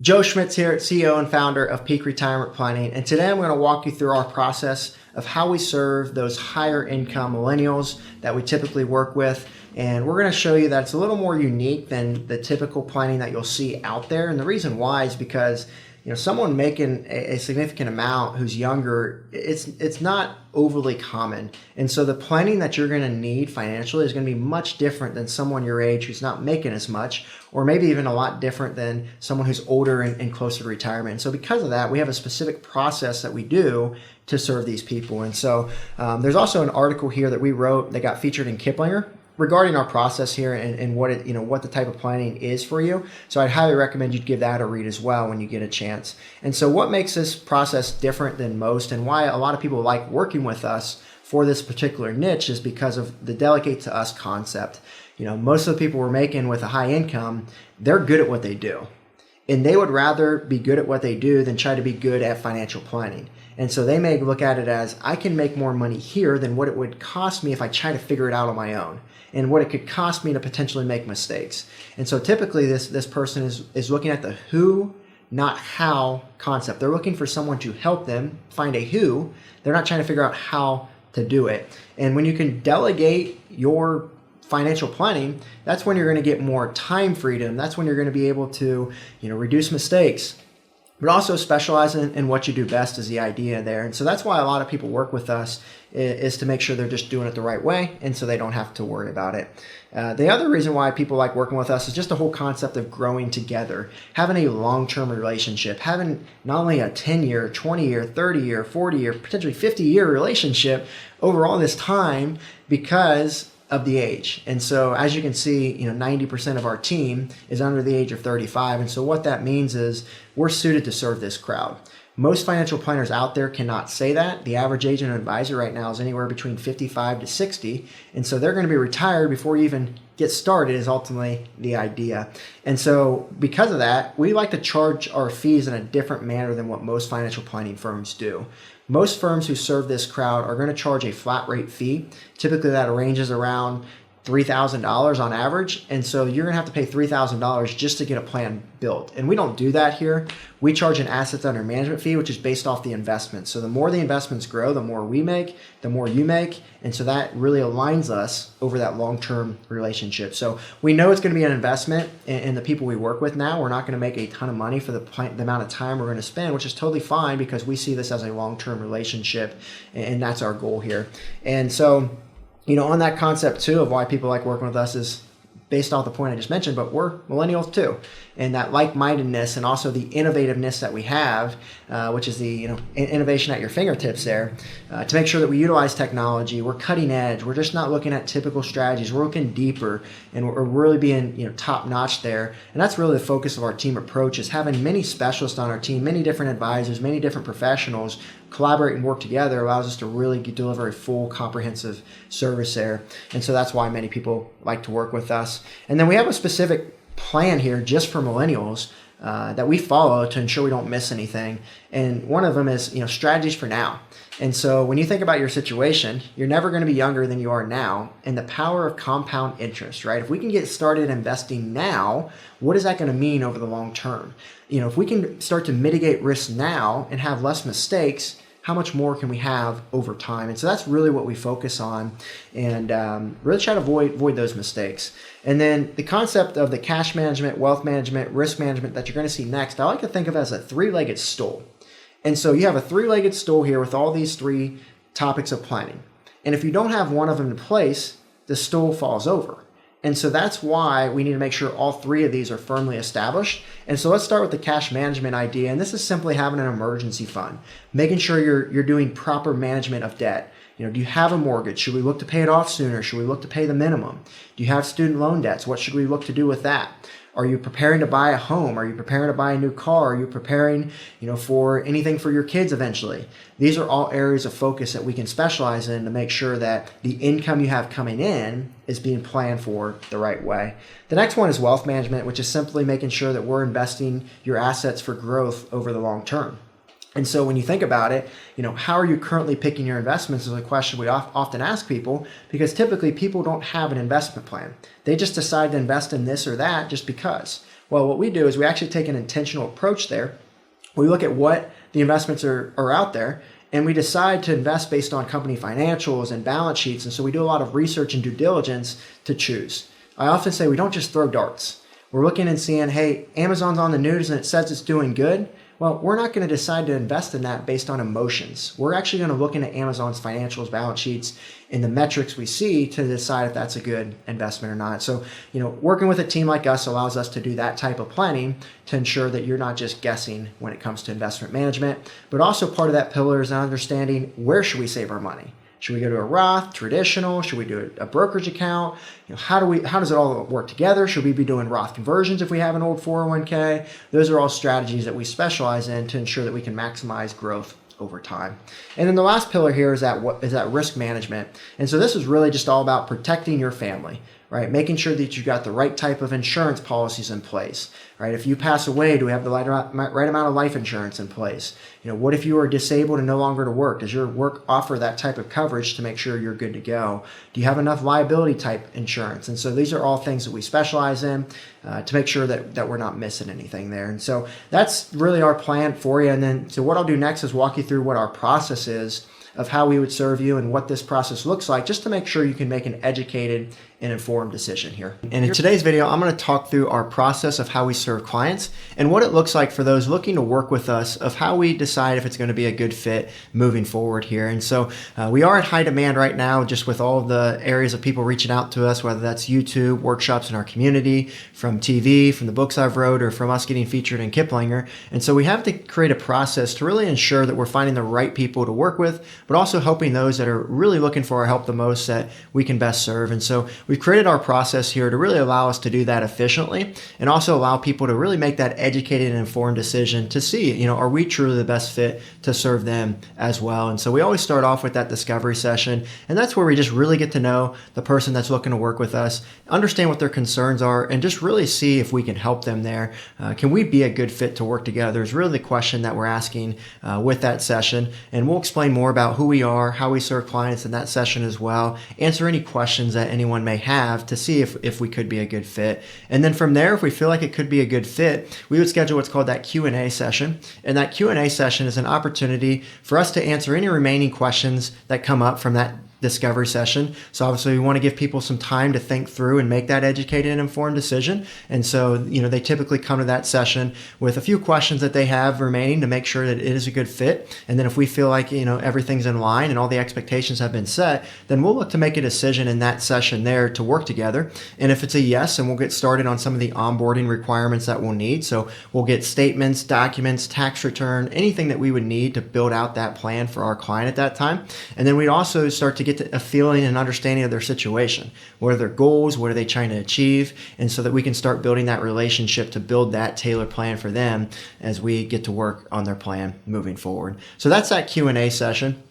Joe Schmitz here, CEO and founder of Peak Retirement Planning, and today I'm going to walk you through our process of how we serve those higher income millennials that we typically work with. And we're going to show you that it's a little more unique than the typical planning that you'll see out there. And the reason why is because someone making a significant amount who's younger, it's not overly common. And so the planning that you're going to need financially is going to be much different than someone your age who's not making as much, or maybe even a lot different than someone who's older and closer to retirement. And so because of that, we have a specific process that we do to serve these people. And so there's also an article here that we wrote that got featured in Kiplinger regarding our process here and what what the type of planning is for you. So I'd highly recommend you give that a read as well when you get a chance. And so what makes this process different than most, and why a lot of people like working with us for this particular niche, is because of the delegate to us concept. Most of the people we're making with a high income, they're good at what they do. And they would rather be good at what they do than try to be good at financial planning. And so they may look at it as, I can make more money here than what it would cost me if I try to figure it out on my own, and what it could cost me to potentially make mistakes. And so typically this person is looking at the who, not how concept. They're looking for someone to help them find a who. They're not trying to figure out how to do it. And when you can delegate your financial planning, that's when you're going to get more time freedom. That's when you're going to be able to, reduce mistakes, but also specialize in what you do best is the idea there. And so that's why a lot of people work with us, is to make sure they're just doing it the right way, and so they don't have to worry about it. The other reason why people like working with us is just the whole concept of growing together, having a long-term relationship, having not only a 10-year, 20-year, 30-year, 40-year, potentially 50-year relationship over all this time because of the age. And so as you can see, 90% of our team is under the age of 35. And so what that means is we're suited to serve this crowd. Most financial planners out there cannot say that. The average age of an advisor right now is anywhere between 55 to 60. And so they're going to be retired before you even get started is ultimately the idea. And so because of that, we like to charge our fees in a different manner than what most financial planning firms do. Most firms who serve this crowd are going to charge a flat rate fee. Typically that ranges around $3,000 on average. And so you're going to have to pay $3,000 just to get a plan built. And we don't do that here. We charge an assets under management fee, which is based off the investment. So the more the investments grow, the more we make, the more you make. And so that really aligns us over that long-term relationship. So we know it's going to be an investment in the people we work with now. We're not going to make a ton of money for the amount of time we're going to spend, which is totally fine because we see this as a long-term relationship, and that's our goal here. And so on that concept too of why people like working with us is based off the point I just mentioned, but we're millennials too. And that like-mindedness and also the innovativeness that we have, which is the innovation at your fingertips there, to make sure that we utilize technology. We're cutting edge. We're just not looking at typical strategies. We're looking deeper, and we're really being top-notch there. And that's really the focus of our team approach, is having many specialists on our team, many different advisors, many different professionals collaborate and work together allows us to really deliver a full comprehensive service there. And so that's why many people like to work with us. And then we have a specific plan here just for millennials that we follow to ensure we don't miss anything. And one of them is strategies for now. And so when you think about your situation, you're never going to be younger than you are now. And the power of compound interest, right? If we can get started investing now, what is that going to mean over the long term? If we can start to mitigate risk now and have less mistakes, how much more can we have over time? And so that's really what we focus on, and really try to avoid those mistakes. And then the concept of the cash management, wealth management, risk management that you're going to see next, I like to think of as a three-legged stool. And so you have a three-legged stool here with all these three topics of planning. And if you don't have one of them in place, the stool falls over. And so that's why we need to make sure all three of these are firmly established. And so let's start with the cash management idea. And this is simply having an emergency fund, making sure you're doing proper management of debt. Do you have a mortgage? Should we look to pay it off sooner? Should we look to pay the minimum? Do you have student loan debts? What should we look to do with that? Are you preparing to buy a home? Are you preparing to buy a new car? Are you preparing, for anything for your kids eventually? These are all areas of focus that we can specialize in to make sure that the income you have coming in is being planned for the right way. The next one is wealth management, which is simply making sure that we're investing your assets for growth over the long term. And so when you think about it, how are you currently picking your investments is a question we often ask people, because typically people don't have an investment plan. They just decide to invest in this or that just because. Well, what we do is we actually take an intentional approach there. We look at what the investments are out there, and we decide to invest based on company financials and balance sheets. And so we do a lot of research and due diligence to choose. I often say we don't just throw darts. We're looking and seeing, hey, Amazon's on the news and it says it's doing good. Well, we're not going to decide to invest in that based on emotions. We're actually going to look into Amazon's financials, balance sheets, and the metrics we see to decide if that's a good investment or not. So, working with a team like us allows us to do that type of planning to ensure that you're not just guessing when it comes to investment management, but also part of that pillar is understanding where should we save our money. Should we go to a Roth, traditional? Should we do a brokerage account? How does it all work together? Should we be doing Roth conversions if we have an old 401k? Those are all strategies that we specialize in to ensure that we can maximize growth over time. And then the last pillar here is that risk management. And so this is really just all about protecting your family, right? Making sure that you got the right type of insurance policies in place, right? If you pass away, do we have the right amount of life insurance in place? What if you are disabled and no longer to work? Does your work offer that type of coverage to make sure you're good to go? Do you have enough liability type insurance? And so these are all things that we specialize in to make sure that we're not missing anything there. And so that's really our plan for you. And then, so what I'll do next is walk you through what our process is of how we would serve you and what this process looks like, just to make sure you can make an educated and informed decision here. And in today's video, I'm going to talk through our process of how we serve clients and what it looks like for those looking to work with us, of how we decide if it's going to be a good fit moving forward here. And so we are at high demand right now, just with all of the areas of people reaching out to us, whether that's YouTube, workshops in our community, from TV, from the books I've wrote, or from us getting featured in Kiplinger. And so we have to create a process to really ensure that we're finding the right people to work with, but also helping those that are really looking for our help the most that we can best serve. And so we've created our process here to really allow us to do that efficiently, and also allow people to really make that educated and informed decision to see, are we truly the best fit to serve them as well. And so we always start off with that discovery session, and that's where we just really get to know the person that's looking to work with us, understand what their concerns are, and just really see if we can help them there. Can we be a good fit to work together is really the question that we're asking with that session. And we'll explain more about who we are, how we serve clients in that session as well, answer any questions that anyone may have to see if we could be a good fit. And then from there, if we feel like it could be a good fit, we would schedule what's called that Q&A session. And that Q&A session is an opportunity for us to answer any remaining questions that come up from that discovery session. So obviously we want to give people some time to think through and make that educated and informed decision. And so, they typically come to that session with a few questions that they have remaining to make sure that it is a good fit. And then if we feel like, everything's in line and all the expectations have been set, then we'll look to make a decision in that session there to work together. And if it's a yes, then we'll get started on some of the onboarding requirements that we'll need. So we'll get statements, documents, tax return, anything that we would need to build out that plan for our client at that time. And then we'd also start to get a feeling and understanding of their situation. What are their goals? What are they trying to achieve? And so that we can start building that relationship to build that tailored plan for them as we get to work on their plan moving forward. So that's that Q&A session.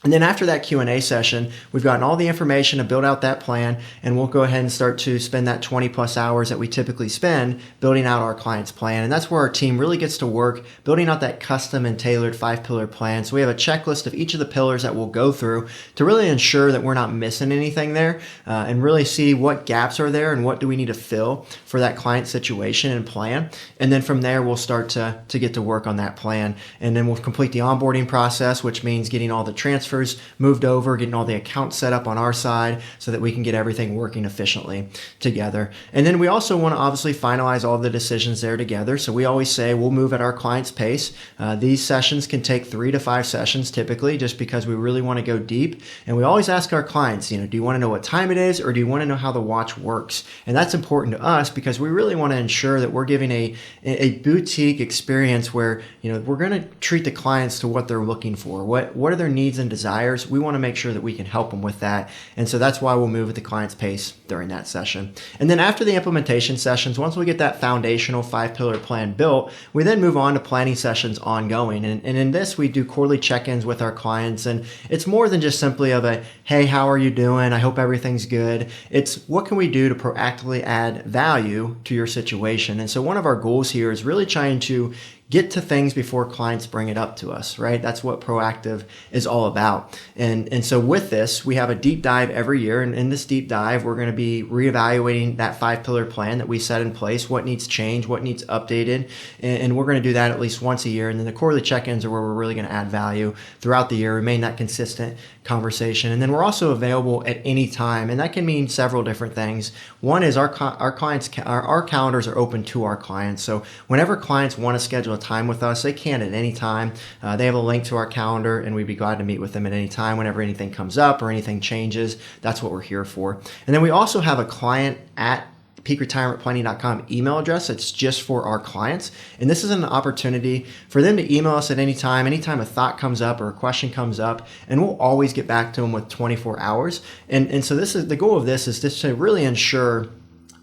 And then after that Q&A session, we've gotten all the information to build out that plan, and we'll go ahead and start to spend that 20 plus hours that we typically spend building out our client's plan. And that's where our team really gets to work building out that custom and tailored 5-pillar plan. So we have a checklist of each of the pillars that we'll go through to really ensure that we're not missing anything there, and really see what gaps are there and what do we need to fill for that client situation and plan. And then from there, we'll start to get to work on that plan. And then we'll complete the onboarding process, which means getting all the transfers moved over, getting all the accounts set up on our side so that we can get everything working efficiently together. And then we also want to obviously finalize all the decisions there together. So we always say we'll move at our client's pace. These sessions can take 3 to 5 sessions typically, just because we really want to go deep. And we always ask our clients, do you want to know what time it is, or do you want to know how the watch works? And that's important to us because we really want to ensure that we're giving a boutique experience where, we're going to treat the clients to what they're looking for. What are their needs and desires? We want to make sure that we can help them with that. And so that's why we'll move at the client's pace during that session. And then after the implementation sessions, once we get that foundational 5-pillar plan built, we then move on to planning sessions ongoing. And in this, we do quarterly check-ins with our clients. And it's more than just simply of a, hey, how are you doing? I hope everything's good. It's what can we do to proactively add value to your situation? And so one of our goals here is really trying to get to things before clients bring it up to us, right? That's what proactive is all about. And so with this, we have a deep dive every year. And in this deep dive, we're going to be reevaluating that 5-pillar plan that we set in place, what needs changed, what needs updated. And we're going to do that at least once a year. And then the quarterly check-ins are where we're really going to add value throughout the year, remain that consistent conversation. And then we're also available at any time. And that can mean several different things. One is our calendars are open to our clients. So whenever clients want to schedule a time with us, they can at any time. They have a link to our calendar, and we'd be glad to meet with them at any time whenever anything comes up or anything changes. That's what we're here for. And then we also have a client at peakretirementplanning.com email address. It's just for our clients. And this is an opportunity for them to email us at any time a thought comes up or a question comes up, and we'll always get back to them with 24 hours. And so this is the goal of this is just to really ensure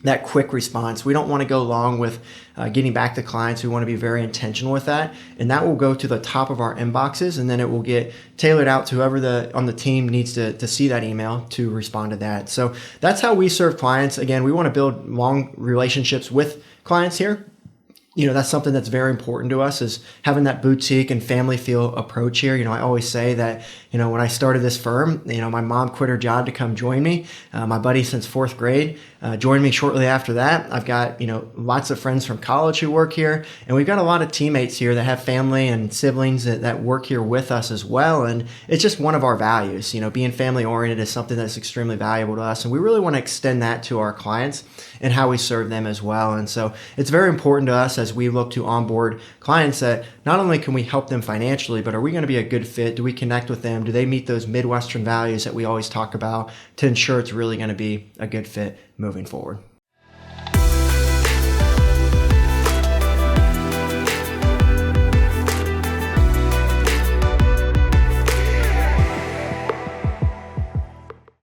that quick response. We don't want to go long with getting back to clients. We want to be very intentional with that. And that will go to the top of our inboxes, and then it will get tailored out to whoever on the team needs to see that email to respond to that. So that's how we serve clients. Again, we want to build long relationships with clients here. That's something that's very important to us, is having that boutique and family feel approach here. I always say that, when I started this firm, my mom quit her job to come join me. My buddy since 4th grade joined me shortly after that. I've got, lots of friends from college who work here, and we've got a lot of teammates here that have family and siblings that work here with us as well. And it's just one of our values. Being family oriented is something that's extremely valuable to us, and we really want to extend that to our clients and how we serve them as well. And so it's very important to us as we look to onboard clients that not only can we help them financially, but are we going to be a good fit? Do we connect with them? Do they meet those Midwestern values that we always talk about to ensure it's really going to be a good fit moving forward?